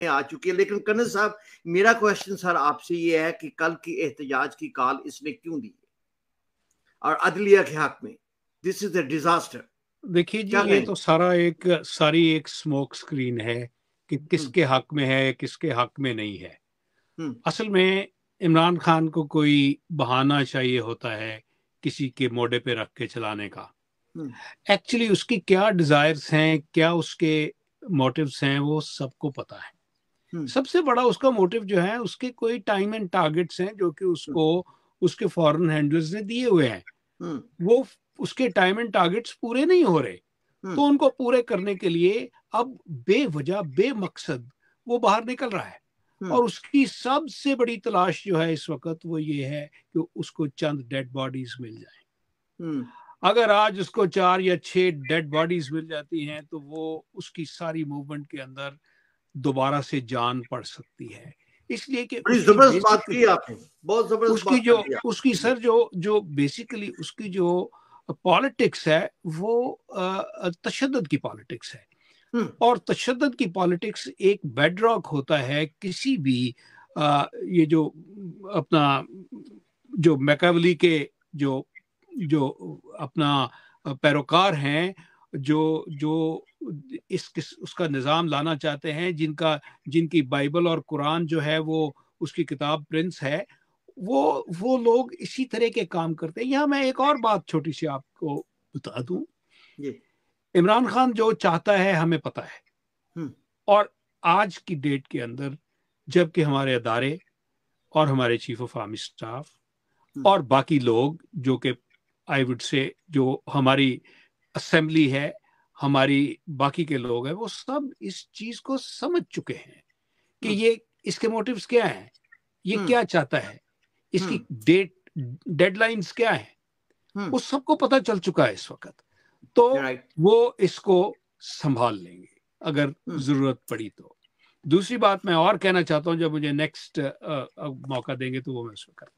آ چکی ہے. لیکن کنر صاحب میرا کوشچن سر آپ سے یہ ہے کہ کل کی احتجاج کی کال اس نے کیوں دی اور عدلیہ کے حق میں؟ دس از اے ڈیزاسٹر. دیکھیے جی یہ تو ساری ایک سموک سکرین ہے کہ کس کے حق میں ہے کس کے حق میں نہیں ہے. اصل میں عمران خان کو کوئی بہانہ چاہیے ہوتا ہے کسی کے موڈے پہ رکھ کے چلانے کا. ایکچولی اس کی کیا ڈیزائرز ہیں کیا اس کے موٹیوز ہیں وہ سب کو پتا ہے. سب سے بڑا اس کا موٹیو جو ہے اس کے کوئی ٹائم اینڈ ٹارگٹس ہیں جو کہ اس کو اس کے فارن ہینڈلرز نے دیے ہوئے ہیں. وہ اس کے ٹائم اینڈ ٹارگٹس پورے نہیں ہو رہے تو ان کو پورے کرنے کے لیے اب بے وجہ بے مقصد وہ باہر نکل رہا ہے. اور اس کی سب سے بڑی تلاش جو ہے اس وقت وہ یہ ہے کہ اس کو چند ڈیڈ باڈیز مل جائیں. اگر آج اس کو 4 یا 6 ڈیڈ باڈیز مل جاتی ہیں تو وہ اس کی ساری موومنٹ کے اندر دوبارہ سے جان پڑ سکتی ہے. اس لیے کہ زبردست بات کی آپ نے، بہت زبردست بات کی اس کی سر جو بیسیکلی اس کی جو پالیٹکس ہے وہ تشدد کی پالیٹکس ہے. اور تشدد کی پالیٹکس ایک بیڈ راک ہوتا ہے کسی بھی یہ جو اپنا جو میکاولی کے جو اپنا پیروکار ہیں جو اس کا نظام لانا چاہتے ہیں جن کی بائبل اور قرآن جو ہے وہ اس کی کتاب پرنس ہے وہ لوگ اسی طرح کے کام کرتے ہیں. یہاں میں ایک اور بات چھوٹی سی آپ کو بتا دوں. عمران خان جو چاہتا ہے ہمیں پتہ ہے اور آج کی ڈیٹ کے اندر جب کہ ہمارے ادارے اور ہمارے چیف آف آرمی اسٹاف اور باقی لوگ جو کہ آئی وڈ سے جو ہماری اسمبلی ہے ہماری باقی کے لوگ ہیں وہ سب اس چیز کو سمجھ چکے ہیں کہ یہ اس کے موٹیوز کیا ہیں یہ کیا چاہتا ہے اس کی ڈیڈ لائنز کیا ہیں وہ سب کو پتہ چل چکا ہے اس وقت. تو وہ اس کو سنبھال لیں گے اگر ضرورت پڑی تو. دوسری بات میں اور کہنا چاہتا ہوں جب مجھے نیکسٹ موقع دیں گے تو وہ میں اس کو کروں.